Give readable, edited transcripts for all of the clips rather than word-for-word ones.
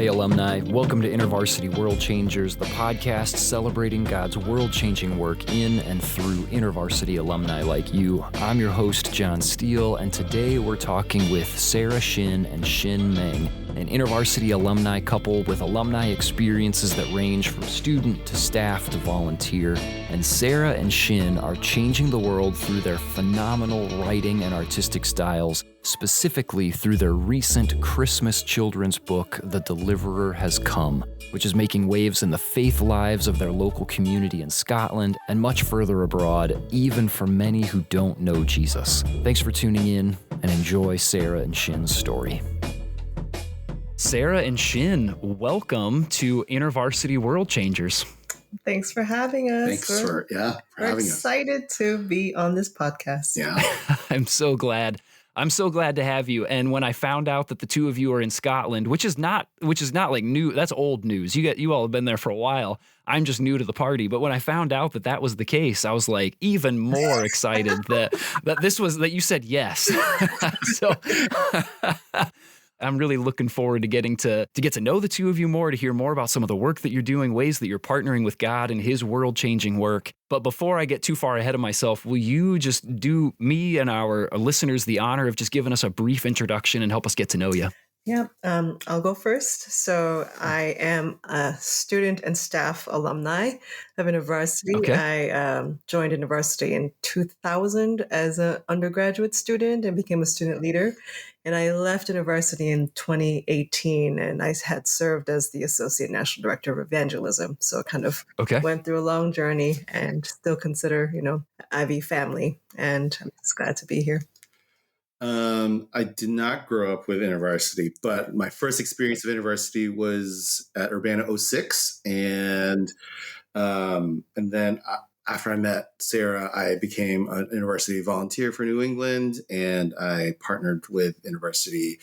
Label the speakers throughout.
Speaker 1: Hey alumni, welcome to InterVarsity World Changers, the podcast celebrating God's world-changing work in and through InterVarsity alumni like you. I'm your host, John Steele, and today we're talking with Sarah Shin and Shin Maeng, an InterVarsity alumni couple with alumni experiences that range from student to staff to volunteer. And Sarah and Shin are changing the world through their phenomenal writing and artistic styles, specifically through their recent Christmas children's book, The Deliverer Has Come, which is making waves in the faith lives of their local community in Scotland and much further abroad, even for many who don't know Jesus. Thanks for tuning in and enjoy Sarah and Shin's story. Sarah and Shin, welcome to InterVarsity World Changers.
Speaker 2: Thanks for having us.
Speaker 3: Thanks for having us.
Speaker 2: Excited to be on this podcast.
Speaker 3: Yeah.
Speaker 1: I'm so glad. I'm so glad to have you. And when I found out that the two of you are in Scotland, which is not like new, that's old news. You all have been there for a while. I'm just new to the party. But when I found out that that was the case, I was like even more excited that you said yes. So I'm really looking forward to getting to get to know the two of you more, to hear more about some of the work that you're doing, ways that you're partnering with God and his world-changing work. But before I get too far ahead of myself, will you just do me and our listeners the honor of just giving us a brief introduction and help us get to know you?
Speaker 2: Yeah, I'll go first. So I am a student and staff alumni of InterVarsity.
Speaker 1: Okay.
Speaker 2: I joined InterVarsity in 2000 as an undergraduate student and became a student leader. And I left InterVarsity in 2018, and I had served as the Associate National Director of Evangelism. So kind of went through a long journey and still consider, Ivy family. And I'm just glad to be here.
Speaker 3: I did not grow up with InterVarsity, but my first experience of InterVarsity was at Urbana 06. And then after I met Sarah, I became an InterVarsity volunteer for New England, and I partnered with InterVarsity,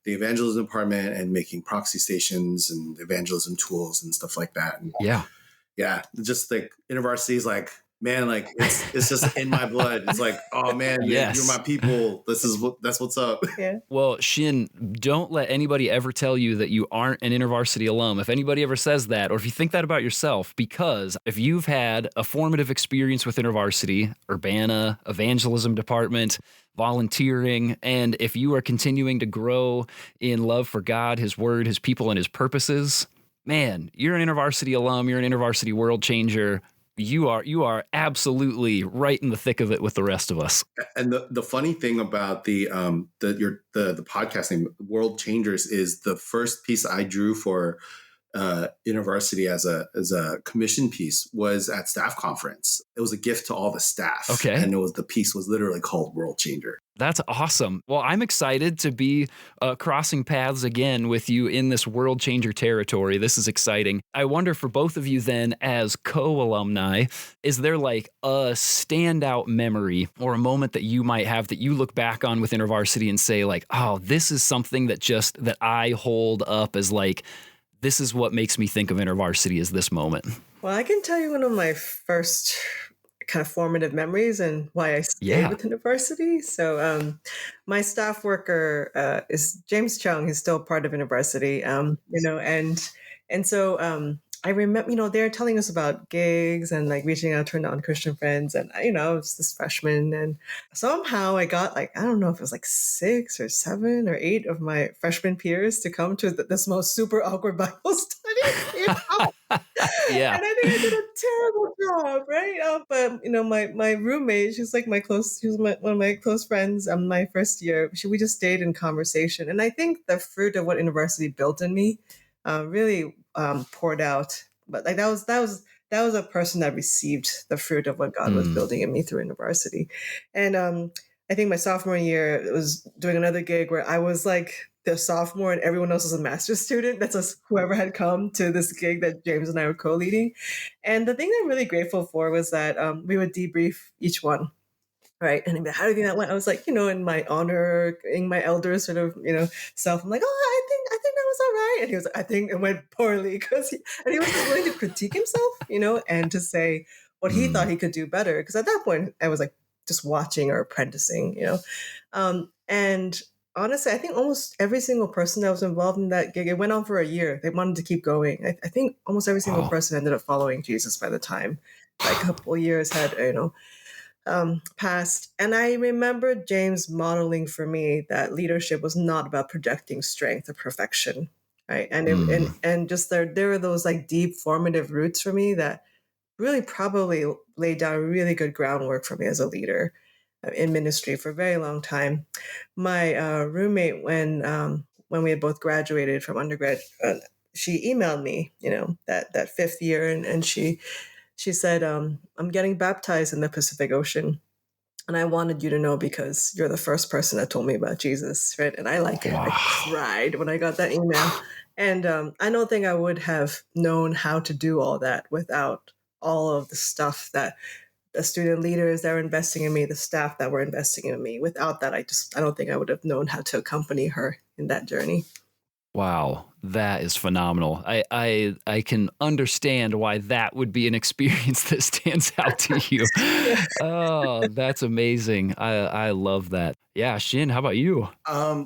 Speaker 3: the evangelism department, and making proxy stations and evangelism tools and stuff like that. And yeah, just like InterVarsity is like, man, like it's just in my blood. It's like, oh man,
Speaker 1: yes.
Speaker 3: You're my people. That's what's up.
Speaker 2: Yeah.
Speaker 1: Well, Shin, don't let anybody ever tell you that you aren't an InterVarsity alum. If anybody ever says that, or if you think that about yourself, because if you've had a formative experience with InterVarsity, Urbana, evangelism department, volunteering, and if you are continuing to grow in love for God, his word, his people, and his purposes, man, you're an InterVarsity alum, you're an InterVarsity world changer. You are absolutely right in the thick of it with the rest of us.
Speaker 3: And the funny thing about the podcast name World Changers is the first piece I drew for InterVarsity as a commission piece was at staff conference. It was a gift to all the staff.
Speaker 1: Okay.
Speaker 3: And the piece was literally called World Changer.
Speaker 1: That's awesome. Well, I'm excited to be crossing paths again with you in this world changer territory. This is exciting. I wonder for both of you then, as co-alumni, is there like a standout memory or a moment that you might have that you look back on with InterVarsity and say like, oh, this is something that I hold up as like, this is what makes me think of InterVarsity is this moment?
Speaker 2: Well, I can tell you one of my first kind of formative memories and why I stayed with InterVarsity. So my staff worker is James Chung. He's still part of InterVarsity, and so I remember, they're telling us about gigs and like reaching out to non-Christian friends. And, I was this freshman, and somehow I got I don't know if it was like 6 or 7 or 8 of my freshman peers to come to this most super awkward Bible study.
Speaker 1: Yeah.
Speaker 2: And I think I did a terrible job, right? But, my roommate, she was one of my close friends my first year. We just stayed in conversation. And I think the fruit of what InterVarsity built in me really poured out. But like that was a person that received the fruit of what God was building in me through InterVarsity. And I think my sophomore year, it was doing another gig where I was like the sophomore and everyone else was a master's student. That's us, whoever had come to this gig that James and I were co-leading. And the thing I'm really grateful for was that we would debrief each one. Right. And he'd be like, how do you think that went? I was like, in my honor, in my elder sort of, self, I'm like, oh, I think that was all right. And he was like, I think it went poorly and he was just willing to critique himself, and to say what he thought he could do better. Because at that point I was like just watching or apprenticing, and honestly, I think almost every single person that was involved in that gig, it went on for a year. They wanted to keep going. I think almost every single
Speaker 1: Wow.
Speaker 2: person ended up following Jesus by the time like a couple of years had, passed. And I remember James modeling for me that leadership was not about projecting strength or perfection, right? And
Speaker 1: Mm.
Speaker 2: and just there were those like deep formative roots for me that really probably laid down really good groundwork for me as a leader in ministry for a very long time. My roommate, when we had both graduated from undergrad, she emailed me, that fifth year, and she said, "I'm getting baptized in the Pacific Ocean, and I wanted you to know because you're the first person that told me about Jesus," right? And I
Speaker 1: Wow.
Speaker 2: cried when I got that email, and I don't think I would have known how to do all that without all of the stuff that the student leaders that were investing in me, the staff that were investing in me. Without that, I don't think I would have known how to accompany her in that journey.
Speaker 1: Wow, that is phenomenal. I can understand why that would be an experience that stands out to you.
Speaker 2: Yeah.
Speaker 1: Oh, that's amazing. I love that. Yeah, Shin, how about you?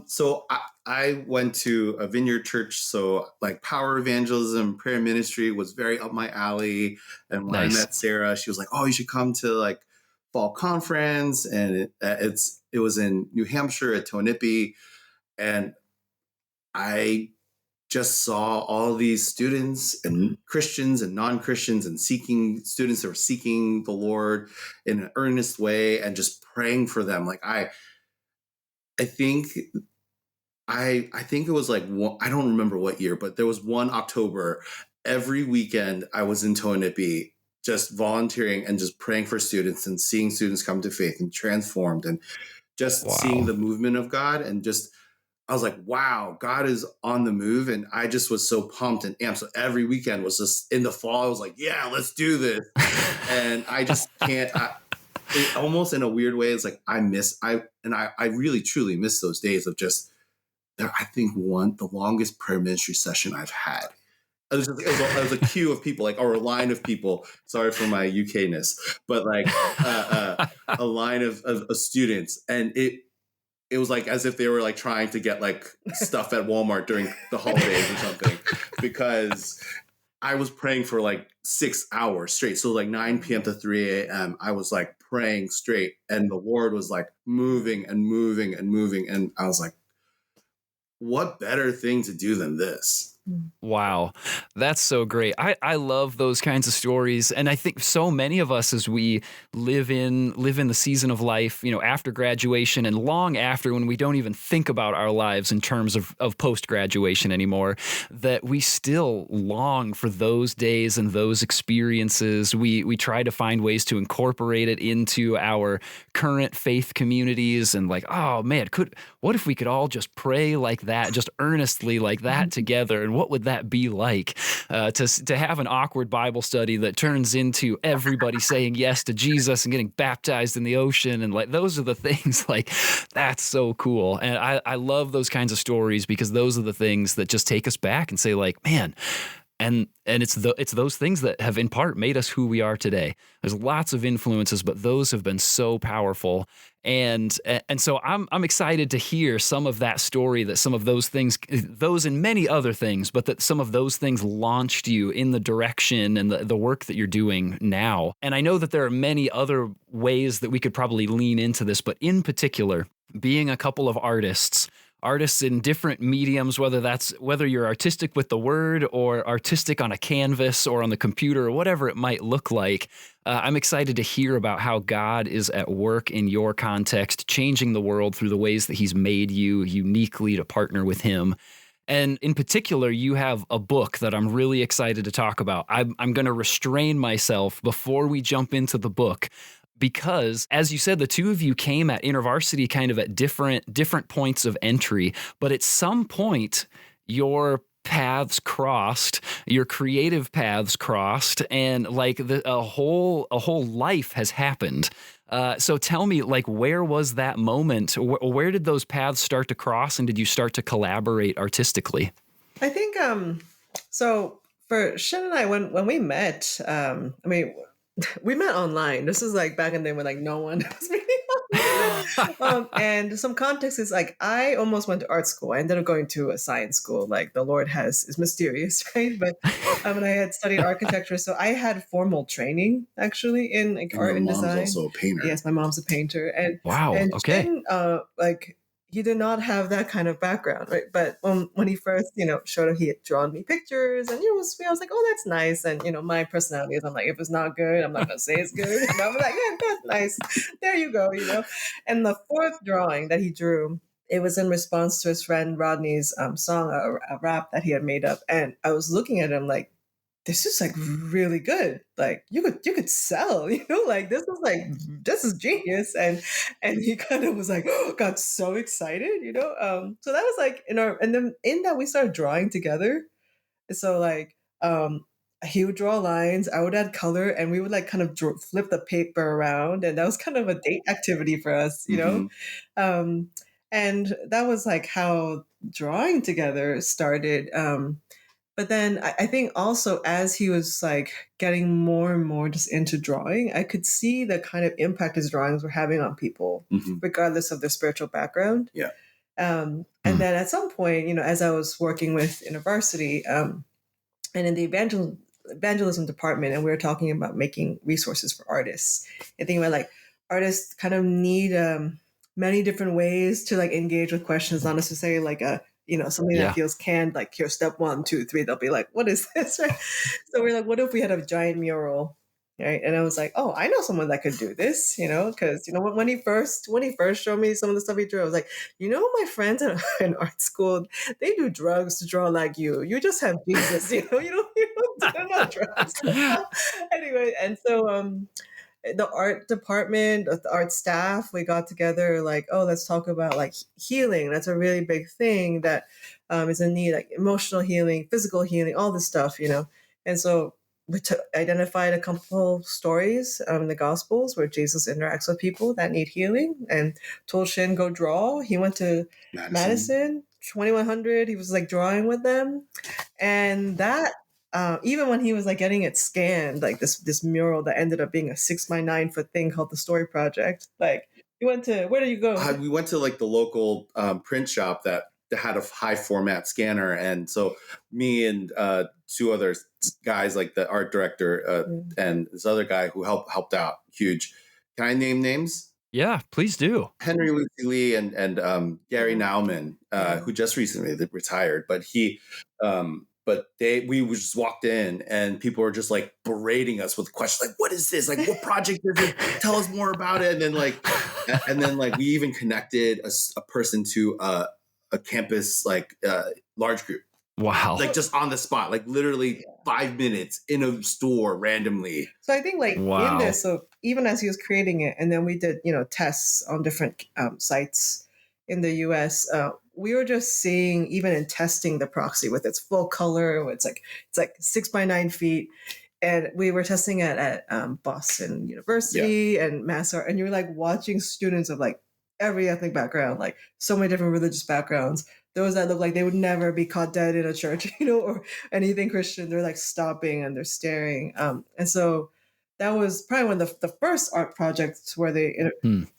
Speaker 3: So I went to a vineyard church, so like power evangelism, prayer ministry was very up my alley. And when I
Speaker 1: Nice.
Speaker 3: met Sarah, she was like, "Oh, you should come to like fall conference," and it was in New Hampshire at Tonopah, and I just saw all these students and Christians and non-Christians and seeking students that were seeking the Lord in an earnest way and just praying for them. Like I think I think it was like I don't remember what year, but there was one October. Every weekend I was in Tonopah just volunteering and just praying for students and seeing students come to faith and transformed and just seeing
Speaker 1: Wow.
Speaker 3: the movement of God and just I was like, wow, God is on the move. And I just was so pumped and amped. So every weekend was just in the fall. I was like, yeah, let's do this. And I just can't, it almost in a weird way, it's like I really truly miss those days of just, I think the longest prayer ministry session I've had. It was a queue of people, like, or a line of people. Sorry for my UK-ness, but like a line of students. And it was like as if they were like trying to get like stuff at Walmart during the holidays or something, because I was praying for like 6 hours straight. So like 9 p.m. to 3 a.m. I was like praying straight, and the Lord was like moving and moving and moving. And I was like, what better thing to do than this?
Speaker 1: Wow, that's so great. I love those kinds of stories, and I think so many of us, as we live in the season of life, after graduation and long after, when we don't even think about our lives in terms of post graduation anymore, that we still long for those days and those experiences. We try to find ways to incorporate it into our current faith communities, and like, oh man, what if we could all just pray like that, just earnestly like that together, and what would that be like to have an awkward Bible study that turns into everybody saying yes to Jesus and getting baptized in the ocean, and like those are the things, like that's so cool. And I love those kinds of stories, because those are the things that just take us back and say like, man. And it's those things that have in part made us who we are today. There's lots of influences, but those have been so powerful. And so I'm excited to hear some of that story, that some of those things, those and many other things, but that some of those things launched you in the direction and the work that you're doing now. And I know that there are many other ways that we could probably lean into this, but in particular, being a couple of artists in different mediums, whether you're artistic with the word or artistic on a canvas or on the computer or whatever it might look like. I'm excited to hear about how God is at work in your context, changing the world through the ways that he's made you uniquely to partner with him. And in particular, you have a book that I'm really excited to talk about. I'm going to restrain myself before we jump into the book, because, as you said, the two of you came at InterVarsity kind of at different points of entry, but at some point, your paths crossed, your creative paths crossed, and like a whole life has happened. So tell me, like, where was that moment? Where did those paths start to cross, and did you start to collaborate artistically?
Speaker 2: I think so. For Shin and I, when we met, I mean, we met online. This is like back in the day when like no one was meeting online. And some context is like I almost went to art school. I ended up going to a science school. Like the Lord is mysterious, right? But and I had studied architecture, so I had formal training actually in like
Speaker 3: And
Speaker 2: art
Speaker 3: your
Speaker 2: and
Speaker 3: mom's
Speaker 2: design.
Speaker 3: also a painter.
Speaker 2: Yes, my mom's a painter,
Speaker 1: Wow.
Speaker 2: and
Speaker 1: Okay.
Speaker 2: Shin, like he did not have that kind of background, right? But when he first, showed up, he had drawn me pictures, and I was like, oh, that's nice. And my personality is, I'm like, if it's not good, I'm not gonna say it's good. And I'm like, yeah, that's nice. There you go. And the fourth drawing that he drew, it was in response to his friend Rodney's song, a rap that he had made up, and I was looking at him like, this is like really good. Like you could sell, like this is genius. And he kind of was like, got so excited. So that was like and then in that we started drawing together. So like he would draw lines, I would add color, and we would like kind of flip the paper around, and that was kind of a date activity for us. Um, and that was like how drawing together started. But then I think also as he was like getting more and more just into drawing, I could see the kind of impact his drawings were having on people, regardless of their spiritual background.
Speaker 3: Yeah.
Speaker 2: And then at some point, as I was working with InterVarsity, and in the evangelism department, and we were talking about making resources for artists. I think about like artists kind of need many different ways to like engage with questions, not necessarily like a something that feels canned, like here's step 1, 2, 3. They'll be like, what is this? Right? So we're like, what if we had a giant mural? Right. And I was like, oh, I know someone that could do this, because when he first showed me some of the stuff he drew, I was like, my friends in art school, they do drugs to draw like you. You just have Jesus, you don't do no drugs. Anyway, and so the art department, the art staff, we got together like, oh, let's talk about like healing. That's a really big thing that is in need, like emotional healing, physical healing, all this stuff, And so we identified a couple stories in the Gospels where Jesus interacts with people that need healing, and told Shin go draw. He went to Madison 2100. He was like drawing with them, and that even when he was like getting it scanned, like this mural that ended up being a 6x9 foot thing called the Story Project. Like, you went to where did you go?
Speaker 3: We went to like the local print shop that had a high format scanner, and so me and 2 other guys, like the art director and this other guy who helped out huge. Can I name names?
Speaker 1: Yeah, please do.
Speaker 3: Henry Lucy Lee and Gary Nauman, who just recently retired, but we just walked in and people were just like berating us with questions like, what is this? Like, what project is it? Tell us more about it. And then we even connected a person to a campus large group.
Speaker 1: Wow.
Speaker 3: Like just on the spot, like literally 5 minutes in a store randomly.
Speaker 2: So I think in this, so even as he was creating it, and then we did, tests on different sites in the US, we were just seeing, even in testing the proxy with its full color, it's like 6x9 feet. And we were testing it at Boston University and Mass Art, and you're like watching students of like every ethnic background, like so many different religious backgrounds. Those that look like they would never be caught dead in a church, or anything Christian, they're like stopping and they're staring. And so that was probably one of the first art projects where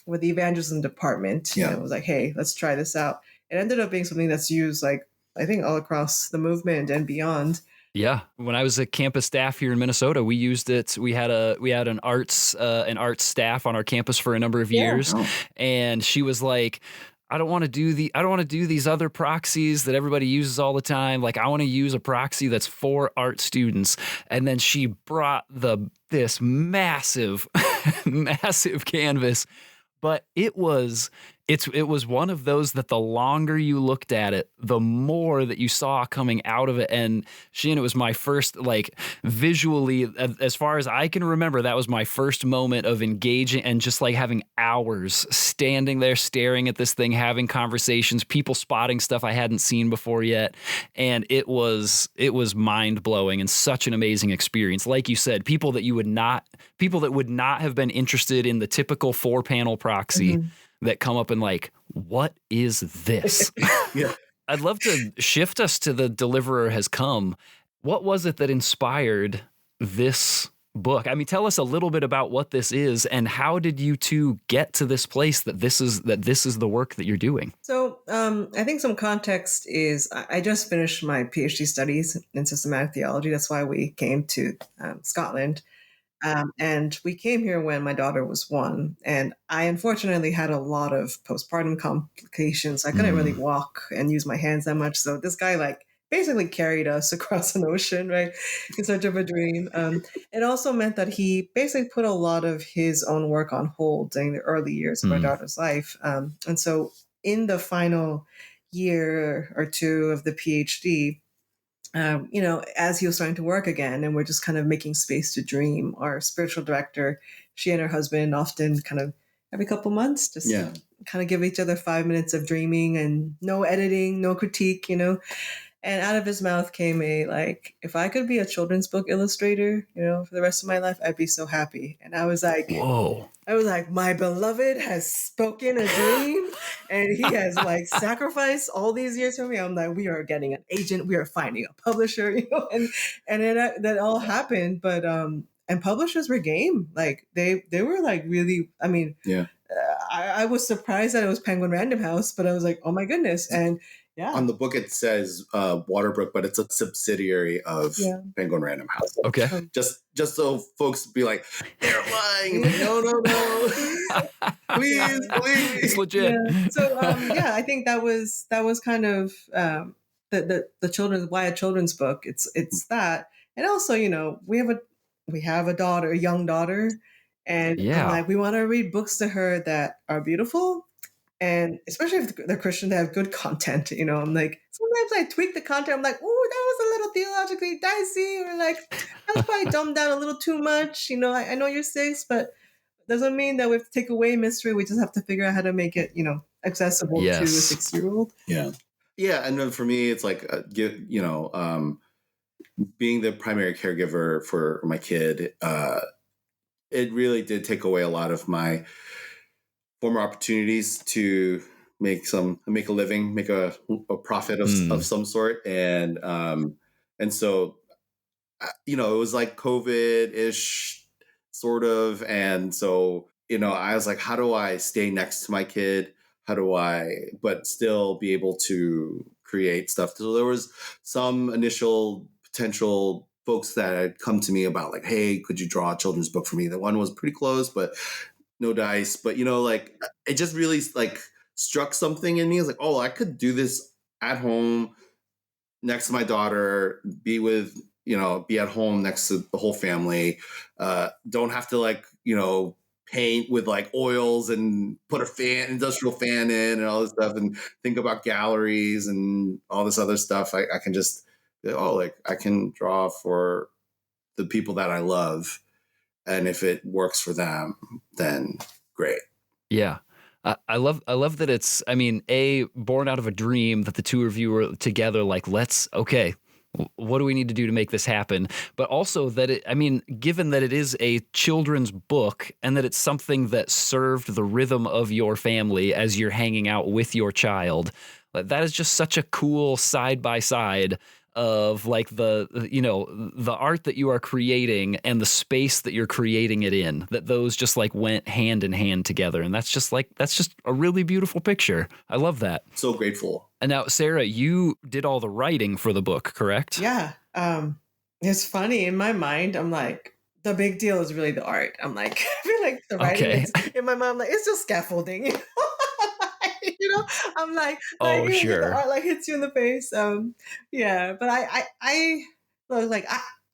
Speaker 2: with the evangelism department, was like, hey, let's try this out. It ended up being something that's used like, I think, all across the movement and beyond.
Speaker 1: Yeah, when I was a campus staff here in Minnesota, we used it. We had an arts staff on our campus for a number of years, and she was like, I don't want to do these other proxies that everybody uses all the time. Like, I want to use a proxy that's for art students. And then she brought this massive, massive canvas, but it was one of those that the longer you looked at it, the more that you saw coming out of it. And Shin, it was my first, like, visually, as far as I can remember, that was my first moment of engaging and just like having hours standing there staring at this thing, having conversations, people spotting stuff I hadn't seen before yet. And it was mind blowing and such an amazing experience. Like you said, people that would not have been interested in the typical 4-panel proxy that come up and like, what is this?
Speaker 3: Yeah.
Speaker 1: I'd love to shift us to The Deliverer Has Come. What was it that inspired this book. I mean, tell us a little bit about what this is and how did you two get to this place that this is the work that you're doing?
Speaker 2: So I think some context is I just finished my PhD studies in systematic theology. That's why we came to Scotland. And we came here when my daughter was 1. And I unfortunately had a lot of postpartum complications. I couldn't really walk and use my hands that much. So this guy basically carried us across an ocean, right, in search of a dream. It also meant that he basically put a lot of his own work on hold during the early years of our daughter's life. And so in the final year or two of the PhD, as he was starting to work again, and we're just kind of making space to dream, our spiritual director, she and her husband often kind of every couple months just kind of give each other 5 minutes of dreaming and no editing, no critique, And out of his mouth came if I could be a children's book illustrator, for the rest of my life, I'd be so happy. And I was like,
Speaker 1: whoa.
Speaker 2: I was like, my beloved has spoken a dream and he has sacrificed all these years for me. I'm like, we are getting an agent. We are finding a publisher, and then that all happened. But, and publishers were game. They were really, I mean, I was surprised that it was Penguin Random House, but I was like, oh my goodness. And yeah.
Speaker 3: On the book, it says Waterbrook, but it's a subsidiary of Penguin Random House.
Speaker 1: Okay.
Speaker 3: Just so folks be like, they're lying. No. please.
Speaker 1: It's legit.
Speaker 2: Yeah. So, I think that was kind of the children's, why a children's book. It's that. And also, we have a daughter, a young daughter. And we want to read books to her that are beautiful. And especially if they're Christian, they have good content. I'm like, sometimes I tweak the content. I'm like, oh, that was a little theologically dicey, or that was probably dumbed down a little too much. I know you're 6, but doesn't mean that we have to take away mystery. We just have to figure out how to make it, accessible to a 6-year-old.
Speaker 3: Yeah. Yeah. And then for me, it's being the primary caregiver for my kid, it really did take away a lot of my former opportunities to make a living, make a profit of some sort. And so, it was like COVID-ish sort of. And so, I was like, how do I stay next to my kid? How do I, but still be able to create stuff? So there was some initial potential folks that had come to me about hey, could you draw a children's book for me? The one was pretty close, but no dice. But, it just really struck something in me. I was like, oh, I could do this at home next to my daughter, be at home next to the whole family. Don't have to paint with oils and put industrial fan in and all this stuff and think about galleries and all this other stuff. I can just, I can draw for the people that I love. And if it works for them, then great.
Speaker 1: Yeah. I love that it's, born out of a dream that the two of you were together, what do we need to do to make this happen? But also that given that it is a children's book and that it's something that served the rhythm of your family as you're hanging out with your child, that is just such a cool side by side of the art that you are creating and the space that you're creating it in, that those just went hand in hand together. And that's just a really beautiful picture. I love that.
Speaker 3: So grateful.
Speaker 1: And now, Sarah, you did all the writing for the book, correct?
Speaker 2: Yeah. It's funny, in my mind, I'm like, the big deal is really the art. I'm like, I feel like the writing in my mind, it's just scaffolding. I'm like,
Speaker 1: oh, sure.
Speaker 2: The art hits you in the face. But I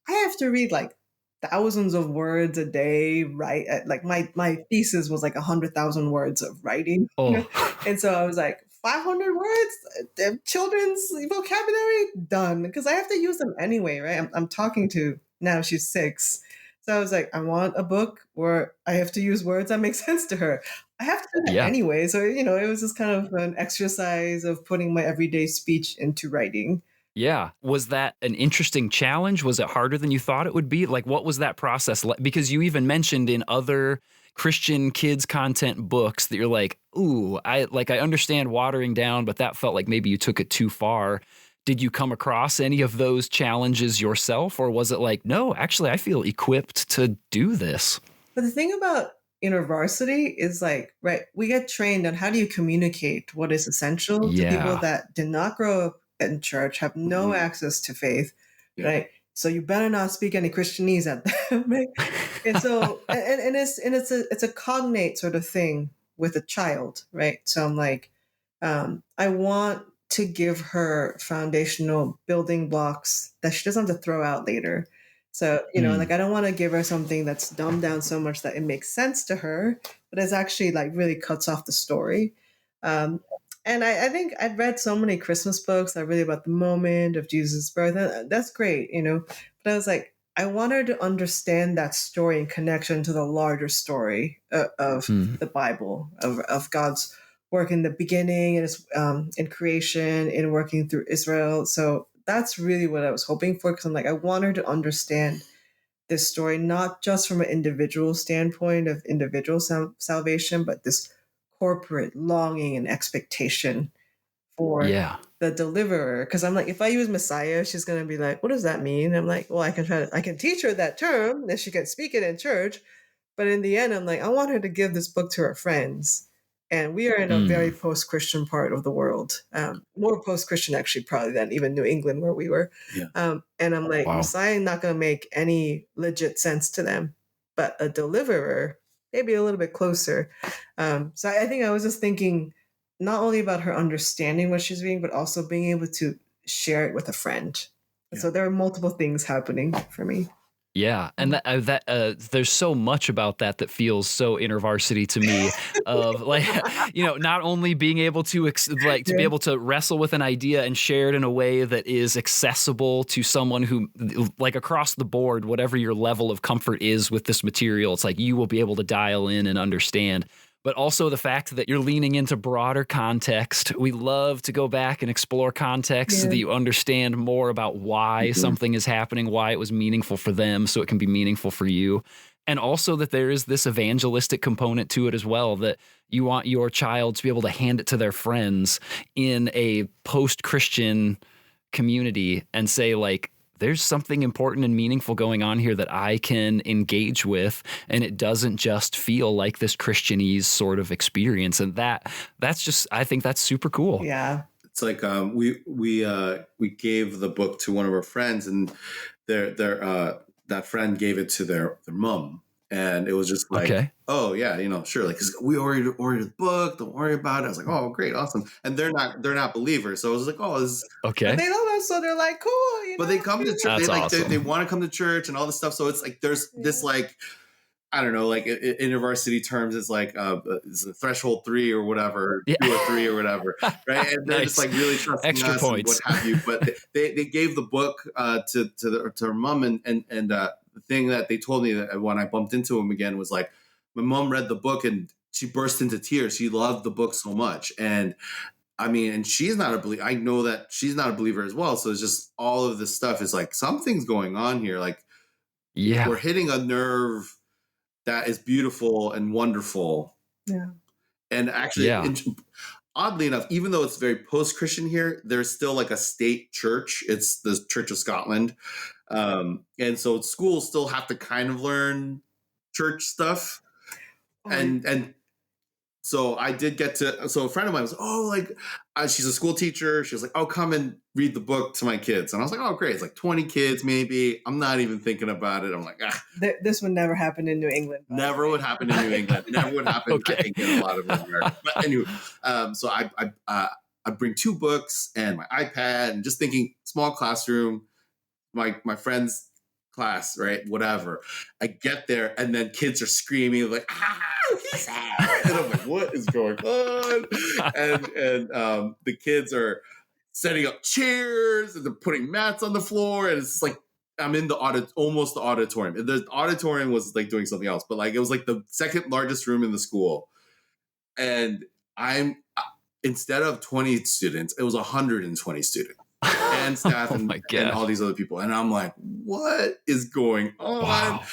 Speaker 2: have to read thousands of words a day, right? My thesis was 100,000 words of writing. And so I was like, 500 words, children's vocabulary, done, because I have to use them anyway, right? I'm talking to, now she's 6. So I was like, I want a book where I have to use words that make sense to her. I have to do that anyway. So, it was just kind of an exercise of putting my everyday speech into writing.
Speaker 1: Yeah. Was that an interesting challenge? Was it harder than you thought it would be? What was that process like? Because you even mentioned in other Christian kids content books that you're like, ooh, I understand watering down, but that felt like maybe you took it too far. did you come across any of those challenges yourself, or was it like, no, actually, I feel equipped to do this?
Speaker 2: But the thing about InterVarsity is like, right, we get trained on how do you communicate what is essential to people
Speaker 1: Yeah.
Speaker 2: that did not grow up in church, have no access to faith, right? So you better not speak any Christianese at them, right? And so, it's a cognate sort of thing with a child, right? So I'm like, I want to give her foundational building blocks that she doesn't have to throw out later. So, like I don't want to give her something that's dumbed down so much that it makes sense to her, but it's actually like really cuts off the story. And I think I'd read so many Christmas books that are really about the moment of Jesus' birth. And that's great, but I was like, I want her to understand that story in connection to the larger story of the Bible, of God's work in the beginning and in creation, in working through Israel. So that's really what I was hoping for, because I'm like, I want her to understand this story, not just from an individual standpoint of individual salvation, but this corporate longing and expectation for the deliverer. Because I'm like, if I use Messiah, she's going to be like, what does that mean? I'm like, well, I can teach her that term, that she can speak it in church. But in the end, I'm like, I want her to give this book to her friends. And we are in a very post-Christian part of the world, more post-Christian actually probably than even New England where we were. And I'm like, Messiah not going to make any legit sense to them, but a deliverer, maybe a little bit closer. So I think I was just thinking not only about her understanding what she's reading, but also being able to share it with a friend. So there are multiple things happening for me.
Speaker 1: Yeah, and there's so much about that feels so InterVarsity to me. Of like, not only being able to be able to wrestle with an idea and share it in a way that is accessible to someone who, like, across the board, whatever your level of comfort is with this material, it's like you will be able to dial in and understand. But also the fact that you're leaning into broader context. We love to go back and explore context so that you understand more about why something is happening, why it was meaningful for them, so it can be meaningful for you. And also that there is this evangelistic component to it as well, that you want your child to be able to hand it to their friends in a post-Christian community and say, like, there's something important and meaningful going on here that I can engage with, and it doesn't just feel like this Christianese sort of experience. And that's just, I think that's super cool.
Speaker 2: Yeah.
Speaker 3: It's like we gave the book to one of our friends, and that friend gave it to their mom, and it was just like, oh yeah, sure, like, 'cause we already ordered the book, don't worry about it. I was like, oh great, awesome. And they're not believers, so I was like, oh, this is
Speaker 2: okay. But they love us, so they're like, cool.
Speaker 3: But they come to church.
Speaker 1: Awesome.
Speaker 3: They want to come to church and all this stuff. So it's like there's this, like, I don't know, like in InterVarsity terms, it's like it's a threshold 3 or whatever, 2 or 3 or whatever, right? And they're just like really trusting
Speaker 1: extra
Speaker 3: us
Speaker 1: points.
Speaker 3: and what have you. But they gave the book to her mom, and the thing that they told me that when I bumped into him again was like, my mom read the book and she burst into tears. She loved the book so much, and I mean, and she's not a believer. I know that she's not a believer as well. So it's just all of this stuff is like, something's going on here. Like, we're hitting a nerve that is beautiful and wonderful.
Speaker 2: Yeah.
Speaker 3: And actually, oddly enough, even though it's very post-Christian here, there's still like a state church. It's the Church of Scotland. And so schools still have to kind of learn church stuff. And so I did get to, so a friend of mine was, she's a school teacher. She was like, oh, come and read the book to my kids. And I was like, oh, great. It's like 20 kids, maybe. I'm not even thinking about it. I'm like,
Speaker 2: This would never happen in New England.
Speaker 3: Never would happen in New England. Never would happen, I think, in a lot of America. But anyway, so I bring 2 books and my iPad, and just thinking, small classroom, my friend's class, right? Whatever. I get there, and then kids are screaming like, he's sad. And I'm like, what is going on? And the kids are setting up chairs, and they're putting mats on the floor, and it's just like, I'm in almost the auditorium. The auditorium was like doing something else, but like it was like the second largest room in the school. And instead of 20 students, it was 120 students. And staff and all these other people. And I'm like, what is going on?
Speaker 1: Wow.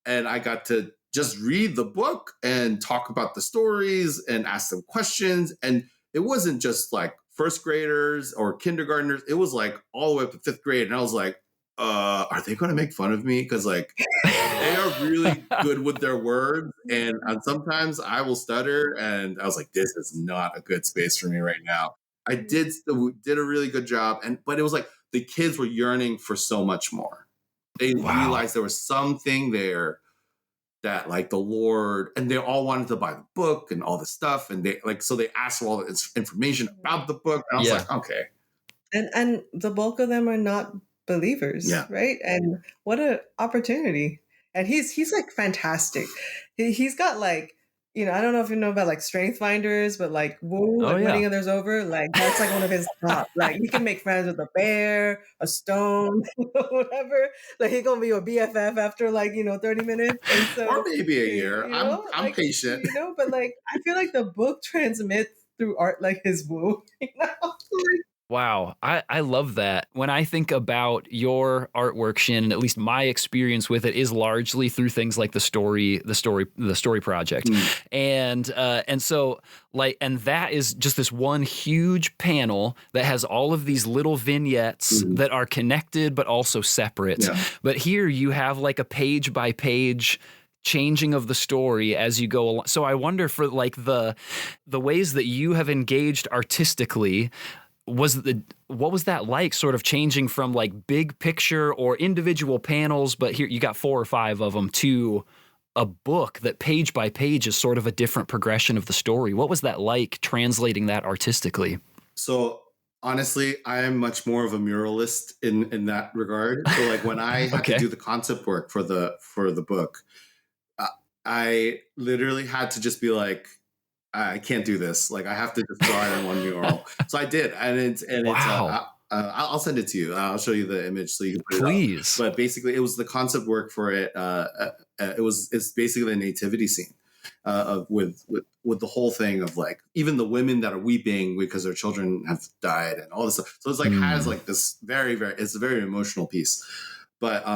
Speaker 3: And I got to just read the book and talk about the stories and ask them questions. And it wasn't just like first graders or kindergartners. It was like all the way up to fifth grade. And I was like, are they going to make fun of me? Because like they are really good with their words. And sometimes I will stutter. And I was like, this is not a good space for me right now. I did a really good job. But it was like the kids were yearning for so much more. They realized there was something there that like the Lord, and they all wanted to buy the book and all this stuff. And they like, so they asked for all this information about the book. And I was like, okay.
Speaker 2: And the bulk of them are not believers, right? And what an opportunity. And he's like fantastic. He's got like, I don't know if you know about like strength finders, but like woo, winning others over, like that's like one of his top. Like he can make friends with a bear, a stone, whatever. Like he's gonna be your BFF after like 30 minutes, and so
Speaker 3: or maybe a year. I'm like, patient,
Speaker 2: But like I feel like the book transmits through art like his woo.
Speaker 1: Wow. I love that. When I think about your artwork, Shin, at least my experience with it is largely through things like the story project. And so like, and that is just this one huge panel that has all of these little vignettes that are connected, but also separate. Yeah. But here you have like a page by page changing of the story as you go along. So I wonder for like the ways that you have engaged artistically, what was that like, sort of changing from like big picture or individual panels, but here you got 4 or 5 of them, to a book that page by page is sort of a different progression of the story? What was that like, translating that artistically?
Speaker 3: So honestly, I am much more of a muralist in that regard. So like when I had to do the concept work for the book, I literally had to just be like, I can't do this. Like I have to just draw it in one mural. So I did, it's I'll send it to you. I'll show you the image so you can put it up. But basically, it was the concept work for it. It's basically a nativity scene with the whole thing of like even the women that are weeping because their children have died and all this stuff. So it's like has like this it's a very emotional piece. But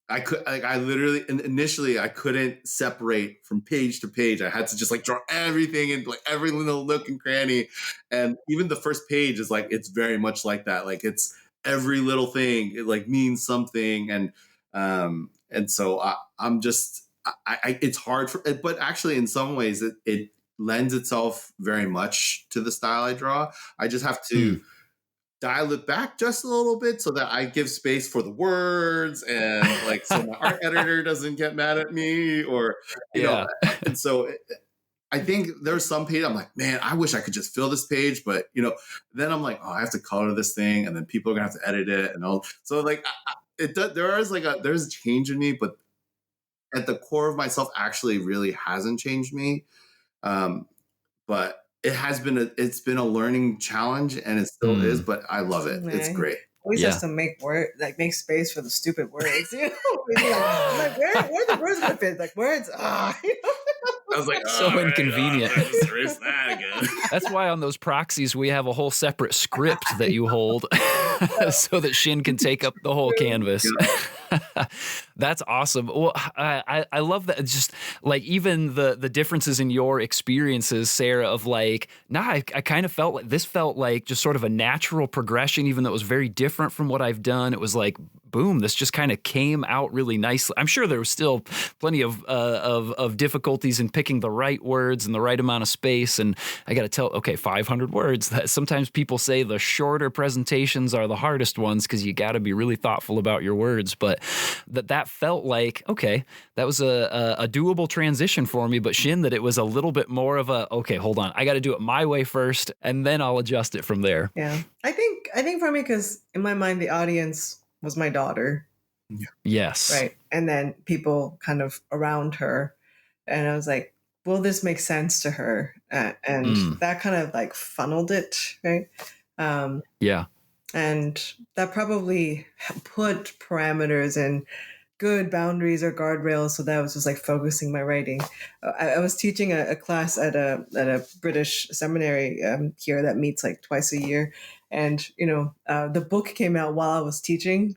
Speaker 3: I literally initially I couldn't separate from page to page. I had to just like draw everything in like every little nook and cranny. And even the first page is like, it's very much like that. Like it's every little thing, it like means something. And so I'm just, it's hard but actually in some ways it lends itself very much to the style I draw. I just have to dial it back just a little bit so that I give space for the words and like so my art editor doesn't get mad at me or you know. And so I think there's some page I'm like, man, I wish I could just fill this page, but then I'm like, oh, I have to color this thing, and then people are gonna have to edit it and all. So like, there's a change in me, but at the core of myself, actually, really hasn't changed me. But it's been a learning challenge, and it still is, but I love it. It's great.
Speaker 2: Always has to make space for the stupid words. Like, where are the words gonna fit? Like words.
Speaker 3: I was like,
Speaker 1: so inconvenient.
Speaker 3: Erase that again.
Speaker 1: That's why on those proxies we have a whole separate script that you hold, so that Shin can take up the whole canvas. That's awesome. Well, I love that. It's just like even the differences in your experiences, Sarah, of like, I kind of felt like this felt like just sort of a natural progression, even though it was very different from what I've done. It was like, boom, this just kind of came out really nicely. I'm sure there was still plenty of difficulties in picking the right words and the right amount of space. And I got to tell, 500 words. That sometimes people say the shorter presentations are the hardest ones because you got to be really thoughtful about your words. But that felt like, that was a doable transition for me. But Shin, that it was a little bit more of a, hold on, I got to do it my way first, and then I'll adjust it from there.
Speaker 2: Yeah, I think for me, because in my mind, the audience was my daughter.
Speaker 1: Yes.
Speaker 2: Right. And then people kind of around her. And I was like, will this make sense to her? And that kind of like funneled it. Right.
Speaker 1: Yeah.
Speaker 2: And that probably put parameters and good boundaries or guardrails. So that was just like focusing my writing. I was teaching a class at a British seminary here that meets like twice a year. And, the book came out while I was teaching.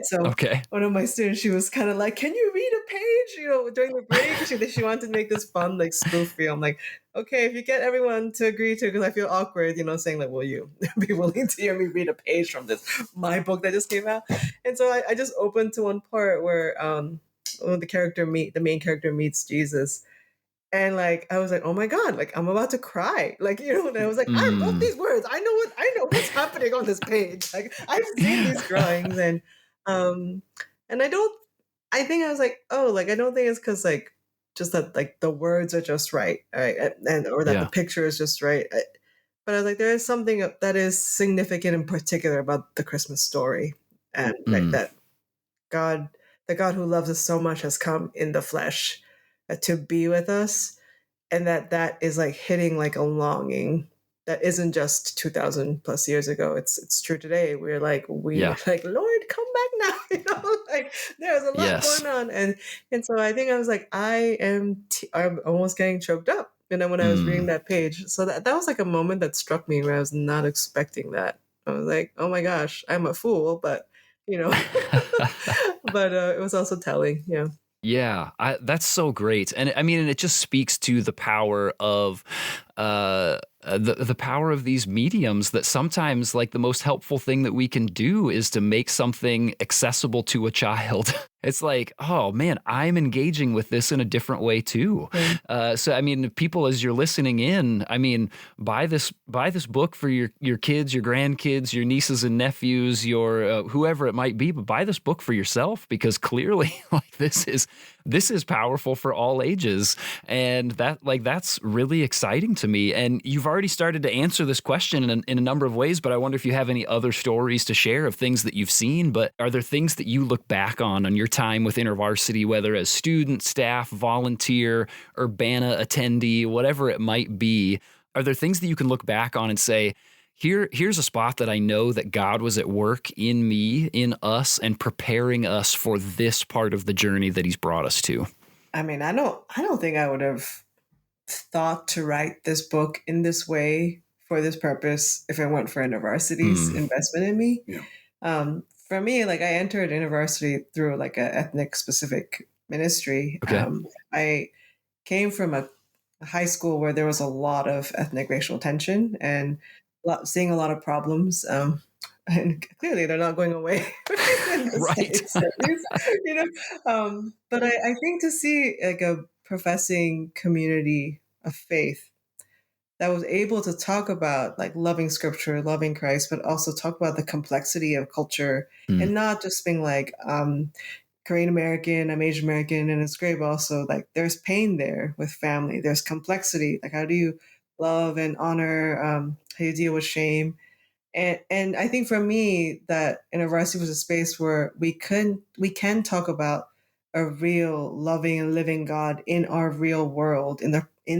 Speaker 2: So one of my students, she was kind of like, can you read a page, during the break. She wanted to make this fun, like, spoof reel. I'm like, okay, if you get everyone to agree to, because I feel awkward, saying like, will you be willing to hear me read a page from my book that just came out? And so I just opened to one part where when the main character meets Jesus. And like I was like, oh my God, like I'm about to cry. Like, and I was like, I wrote
Speaker 1: Mm.
Speaker 2: these words. I know what's happening on this page. Like I've seen these drawings um and I think I was like, oh, like I don't think it's because like just that like the words are just right, right? And or that the
Speaker 1: Yeah.
Speaker 2: picture is just right. But I was like, there is something that is significant in particular about the Christmas story. And like
Speaker 1: Mm.
Speaker 2: that God, the God who loves us so much has come in the flesh to be with us, and that is like hitting like a longing that isn't just 2000 plus years ago. It's true today. We're like
Speaker 1: Yeah.
Speaker 2: like, Lord, come back now. Like there's a lot
Speaker 1: Yes.
Speaker 2: going on, and so I think I was like, I'm almost getting choked up. When I was reading
Speaker 1: Mm.
Speaker 2: that page, so that was like a moment that struck me where I was not expecting that. I was like, oh my gosh, I'm a fool, but you know, but it was also telling. Yeah.
Speaker 1: Yeah, that's so great, and I mean, and it just speaks to the power of the power of these mediums. That sometimes, like, the most helpful thing that we can do is to make something accessible to a child. It's like, oh man, I'm engaging with this in a different way too. So, I mean, people, as you're listening in, I mean, buy this book for your kids, your grandkids, your nieces and nephews, your whoever it might be. But buy this book for yourself, because clearly, like, this is powerful for all ages, and that's really exciting to me. And you've already started to answer this question in a number of ways, but I wonder if you have any other stories to share of things that you've seen. But are there things that you look back on your time with InterVarsity, whether as student, staff, volunteer, Urbana attendee, whatever it might be? Are there things that you can look back on and say, here's a spot that I know that God was at work in me, in us, and preparing us for this part of the journey that he's brought us to?
Speaker 2: I mean, I don't think I would have thought to write this book in this way for this purpose if it weren't for InterVarsity's investment in me.
Speaker 3: Yeah.
Speaker 2: For me, like I entered InterVarsity through like an ethnic specific ministry.
Speaker 1: Okay.
Speaker 2: I came from a high school where there was a lot of ethnic racial tension and seeing a lot of problems. And clearly they're not going away in the
Speaker 1: Right.
Speaker 2: States, at least, but I think to see like a professing community of faith that was able to talk about like loving scripture, loving Christ, but also talk about the complexity of culture and not just being like, Korean American, I'm Asian American, and it's great, but also like there's pain there with family. There's complexity. Like how do you love and honor? How do you deal with shame? And I think for me that InterVarsity was a space where we can talk about a real loving and living God in our real world, in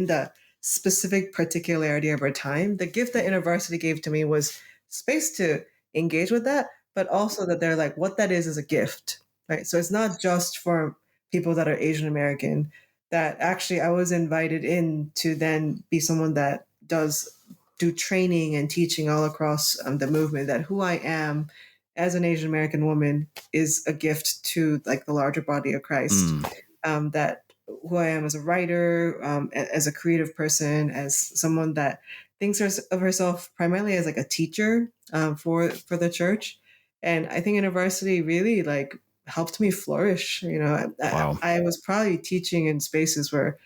Speaker 2: the specific particularity of our time. The gift that InterVarsity gave to me was space to engage with that, but also that they're like, what that is a gift, right? So it's not just for people that are Asian American. That actually I was invited in to then be someone that does do training and teaching all across the movement, that who I am as an Asian American woman is a gift to like the larger body of Christ. That who I am as a writer, as a creative person, as someone that thinks of herself primarily as like a teacher for the church. And I think InterVarsity really like helped me flourish.
Speaker 1: Wow.
Speaker 2: I was probably teaching in spaces where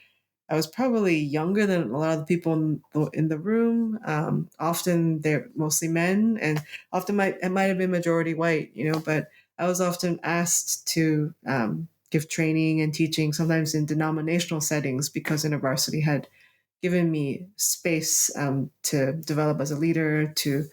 Speaker 2: I was probably younger than a lot of the people in the room. Often they're mostly men, and often it might have been majority white, but I was often asked to give training and teaching, sometimes in denominational settings, because InterVarsity had given me space to develop as a leader, to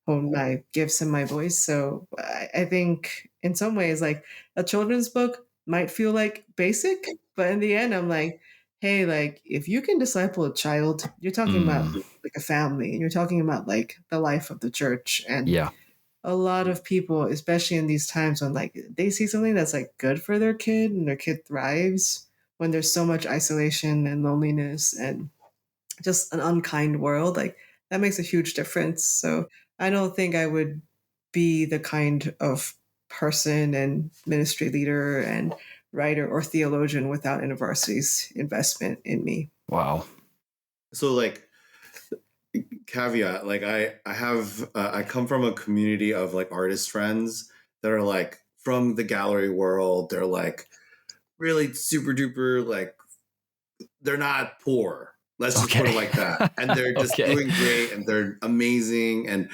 Speaker 2: hone my gifts and my voice. So I think in some ways, like a children's book might feel like basic, but in the end, I'm like, hey, like if you can disciple a child, you're talking about like a family, and you're talking about like the life of the church. And
Speaker 1: Yeah.
Speaker 2: a lot of people, especially in these times when like they see something that's like good for their kid and their kid thrives, when there's so much isolation and loneliness and just an unkind world, like that makes a huge difference. So I don't think I would be the kind of person and ministry leader and writer or theologian without InterVarsity's investment in me.
Speaker 1: Wow.
Speaker 3: So like caveat, like I come from a community of like artist friends that are like from the gallery world. They're like really super duper, like they're not poor. Let's just put it like that. And they're just doing great and they're amazing. And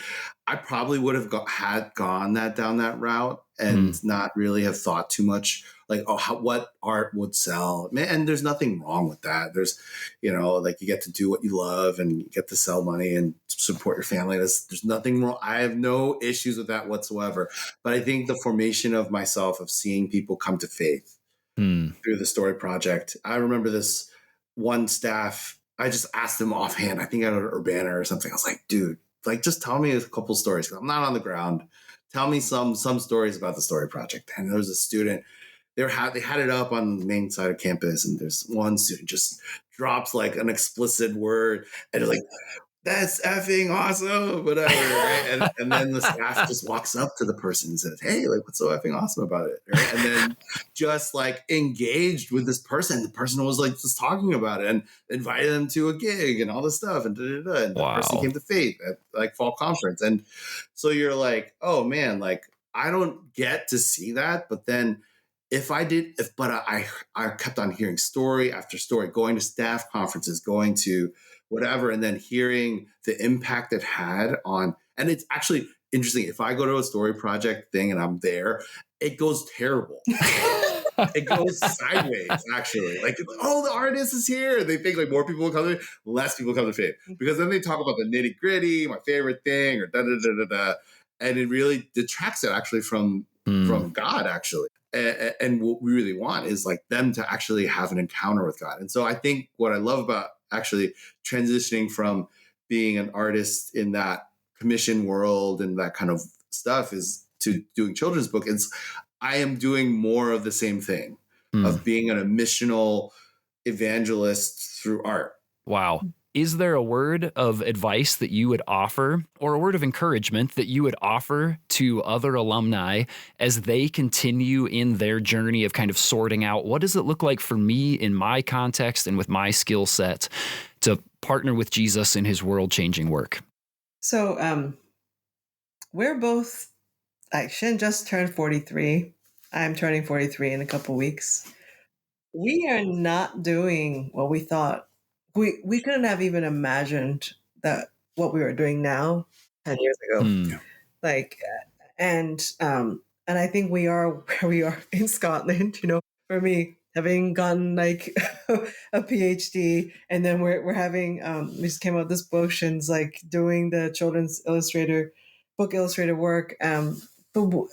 Speaker 3: I probably would have gone down that route and not really have thought too much like, what art would sell. Man, and there's nothing wrong with that. There's, like you get to do what you love and you get to sell money and support your family. There's nothing wrong. I have no issues with that whatsoever. But I think the formation of myself, of seeing people come to faith through the Story Project. I remember this one staff, I just asked them offhand, I think at Urbana or something. I was like, dude, like, just tell me a couple stories. I'm not on the ground. Tell me some stories about the Story Project. And there was a student, they had it up on the main side of campus, and there's one student just drops like an explicit word and they're like, that's effing awesome, whatever, right? And then the staff just walks up to the person and says, hey, like, what's so effing awesome about it, right? And then just like engaged with this person. The person was like just talking about it and invited them to a gig and all this stuff, and and the person came to faith at like fall conference. And so you're like, oh man, like I don't get to see that, but then I kept on hearing story after story, going to staff conferences, going to whatever, and then hearing the impact it had on, and it's actually interesting. If I go to a Story Project thing and I'm there, it goes terrible. It goes sideways, actually. Like, oh, the artist is here. They think like more people will come to faith, less people come to faith. Because then they talk about the nitty gritty, my favorite thing, or da da da da da. And it really detracts it actually from God, actually. And what we really want is like them to actually have an encounter with God. And so I think what I love about actually transitioning from being an artist in that commission world and that kind of stuff is to doing children's book. I am doing more of the same thing of being a missional evangelist through art.
Speaker 1: Wow. Is there a word of advice that you would offer, or a word of encouragement that you would offer to other alumni as they continue in their journey of kind of sorting out, what does it look like for me in my context and with my skill set to partner with Jesus in his world-changing work?
Speaker 2: So we're both, like, Shin just turned 43. I'm turning 43 in a couple weeks. We are not doing what we thought. We couldn't have even imagined that what we were doing now 10 years ago. Like, and I think we are where we are in Scotland. For me, having gotten like a PhD, and then we're having we just came out with this book, Shin's like doing the children's book illustrator work. But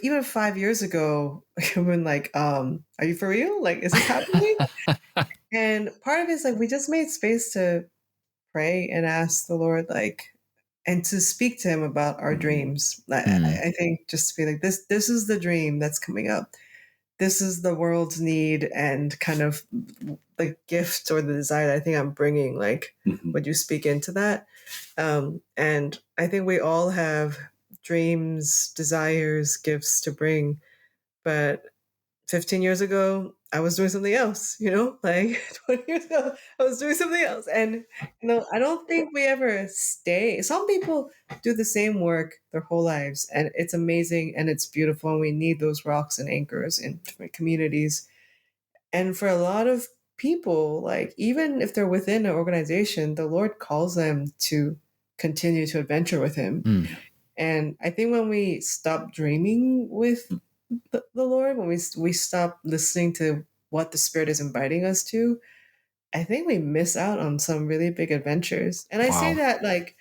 Speaker 2: even 5 years ago, I've been like, are you for real? Like, is this happening? And part of it is like, we just made space to pray and ask the Lord, like, and to speak to him about our dreams. I think just to be like, this is the dream that's coming up. This is the world's need and kind of the gift or the desire that I think I'm bringing. Like, would you speak into that? And I think we all have dreams, desires, gifts to bring. But 15 years ago, I was doing something else, like 20 years ago, I was doing something else. And, I don't think we ever stay. Some people do the same work their whole lives, and it's amazing and it's beautiful. And we need those rocks and anchors in different communities. And for a lot of people, like, even if they're within an organization, the Lord calls them to continue to adventure with him. And I think when we stop dreaming with the Lord, when we stop listening to what the Spirit is inviting us to, I think we miss out on some really big adventures. And I say that, like,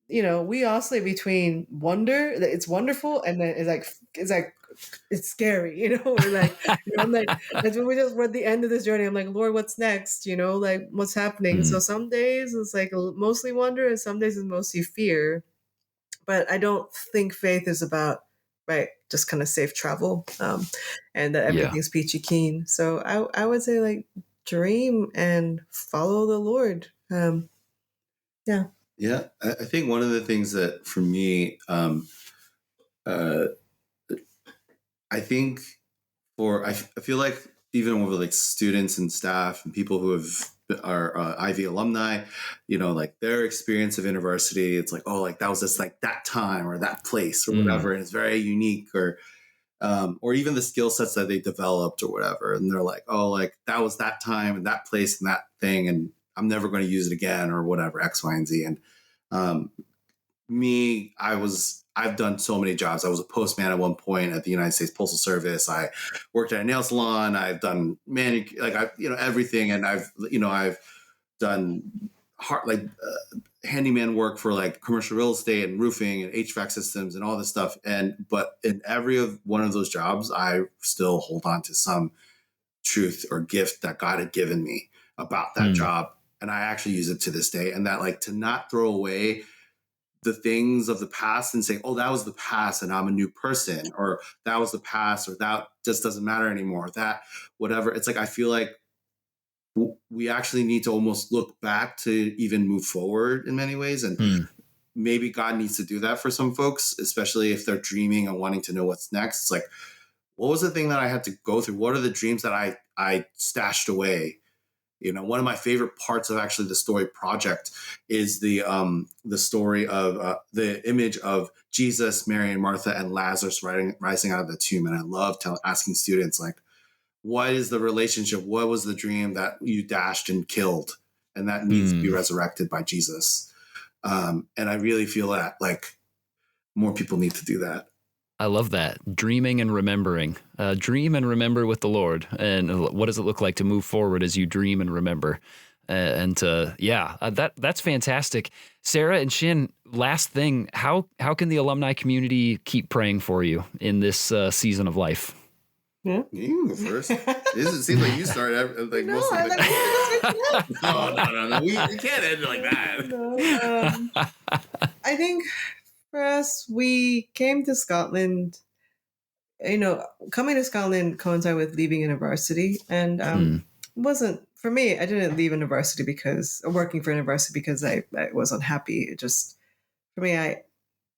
Speaker 2: we oscillate between wonder, that it's wonderful, and then it's scary, We're like, I'm like, that's when we're at the end of this journey. I'm like, Lord, what's next? Like, what's happening? So some days it's like mostly wonder, and some days it's mostly fear. But I don't think faith is about, right, just kind of safe travel, and that everything's peachy keen. So I would say, like, dream and follow the Lord.
Speaker 3: Yeah, I think one of the things that for me, I think I feel like even with like students and staff and people who are Ivy alumni, like their experience of InterVarsity, it's like, oh, like that was just like that time or that place or whatever. And it's very unique, or even the skill sets that they developed or whatever. And they're like, oh, like that was that time and that place and that thing, and I'm never going to use it again or whatever, X, Y, and Z. And I've done so many jobs. I was a postman at one point at the United States Postal Service. I worked at a nail salon. I've done everything. And I've done handyman work for like commercial real estate and roofing and HVAC systems and all this stuff. But in every one of those jobs, I still hold on to some truth or gift that God had given me about that job. And I actually use it to this day. And that, like, to not throw away the things of the past and say, oh, that was the past and I'm a new person, or that was the past, or that just doesn't matter anymore, that whatever. It's like, I feel like we actually need to almost look back to even move forward in many ways. And maybe God needs to do that for some folks, especially if they're dreaming and wanting to know what's next. It's like, what was the thing that I had to go through? What are the dreams that I stashed away? One of my favorite parts of actually the story project is the story of the image of Jesus, Mary, and Martha, and Lazarus rising out of the tomb. And I love asking students, like, what is the relationship? What was the dream that you dashed and killed, and that needs to be resurrected by Jesus? And I really feel that, like, more people need to do that.
Speaker 1: I love that. Dreaming and remembering. Dream and remember with the Lord. And what does it look like to move forward as you dream and remember? That's fantastic. Sarah and Shin, last thing, how can the alumni community keep praying for you in this season of life?
Speaker 2: Yeah.
Speaker 3: You go first. It seems like you started like most of it. No. We can't end it like that.
Speaker 2: No, I think for us, we came to Scotland. Coming to Scotland coincided with leaving university, and it wasn't for me. I didn't leave university working for university because I was unhappy. It just, for me,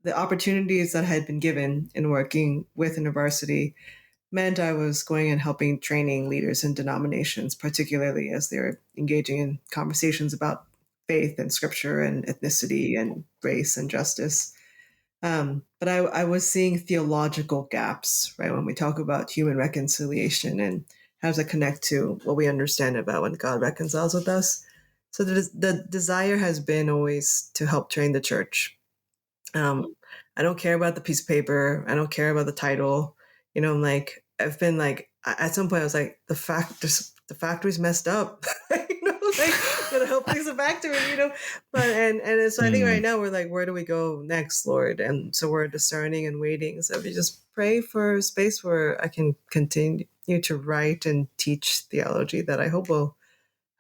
Speaker 2: the opportunities that had been given in working with university meant I was going and helping training leaders in denominations, particularly as they're engaging in conversations about faith and scripture and ethnicity and race and justice. But I was seeing theological gaps, right? When we talk about human reconciliation and how does it connect to what we understand about when God reconciles with us. So the desire has been always to help train the church. I don't care about the piece of paper. I don't care about the title. I've been like, at some point I was like, the factory's messed up. Gotta help fix the factory, But so I think right now we're like, where do we go next, Lord? And so we're discerning and waiting. So if you just pray for a space where I can continue to write and teach theology that I hope will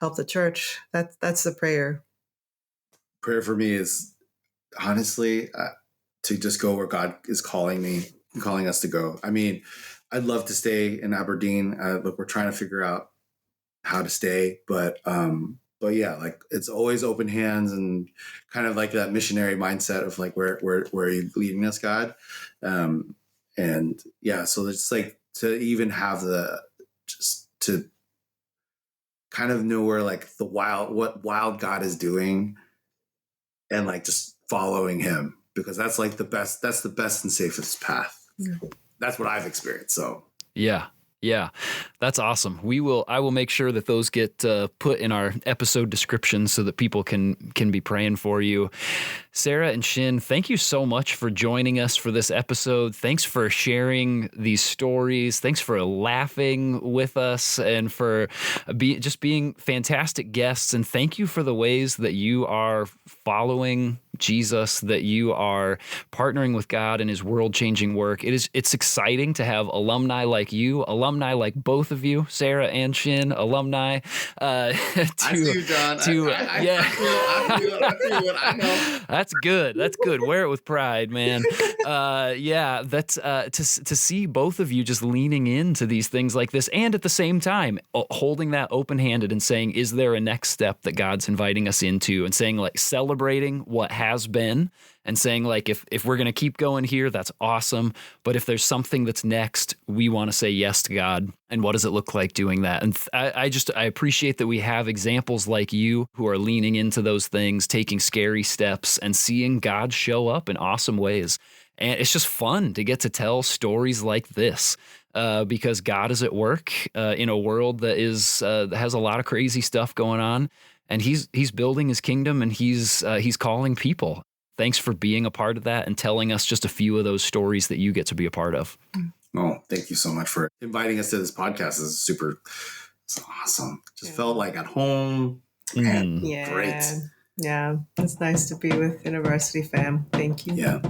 Speaker 2: help the church. That's the prayer.
Speaker 3: Prayer for me is honestly to just go where God is calling us to go. I mean, I'd love to stay in Aberdeen. Look, we're trying to figure out how to stay, but yeah, like, it's always open hands and kind of like that missionary mindset of like, where are you leading us, God? And yeah, so it's like to even have just to kind of know where, like, what wild God is doing, and like just following him, because that's like that's the best and safest path. Yeah. That's what I've experienced. So
Speaker 1: yeah, that's awesome. I will make sure that those get put in our episode description so that people can be praying for you. Sarah and Shin, thank you so much for joining us for this episode. Thanks for sharing these stories. Thanks for laughing with us and for just being fantastic guests. And thank you for the ways that you are following Jesus, that you are partnering with God in his world-changing work. It's exciting to have alumni like you, alumni like both of you, Sarah and Shin, alumni.
Speaker 3: I see you, John. I feel it. I know.
Speaker 1: That's good. That's good. Wear it with pride, man. That's to see both of you just leaning into these things like this, and at the same time holding that open-handed and saying, is there a next step that God's inviting us into, and saying, like, celebrating what has has been and saying, like, if we're going to keep going here, that's awesome. But if there's something that's next, we want to say yes to God. And what does it look like doing that? And I appreciate that we have examples like you who are leaning into those things, taking scary steps and seeing God show up in awesome ways. And it's just fun to get to tell stories like this because God is at work in a world that has a lot of crazy stuff going on. And he's building his kingdom, and he's calling people. Thanks for being a part of that and telling us just a few of those stories that you get to be a part of.
Speaker 3: Oh, thank you so much for inviting us to this podcast. It's awesome. Just felt like at home. Man, great.
Speaker 2: Yeah, it's nice to be with InterVarsity fam. Thank you.
Speaker 3: Yeah.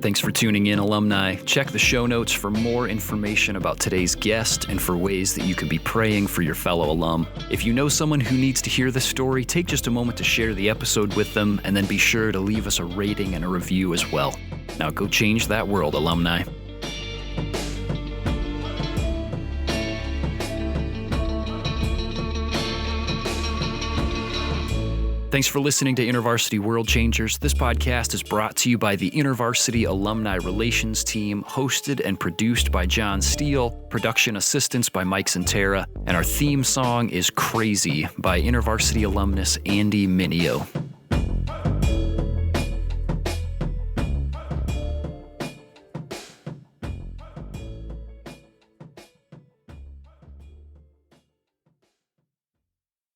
Speaker 1: Thanks for tuning in, alumni. Check the show notes for more information about today's guest and for ways that you can be praying for your fellow alum. If you know someone who needs to hear this story, take just a moment to share the episode with them, and then be sure to leave us a rating and a review as well. Now go change that world, alumni. Thanks for listening to InterVarsity World Changers. This podcast is brought to you by the InterVarsity Alumni Relations Team, hosted and produced by John Steele, production assistance by Mike Santera, and our theme song is Crazy by InterVarsity alumnus Andy Minio.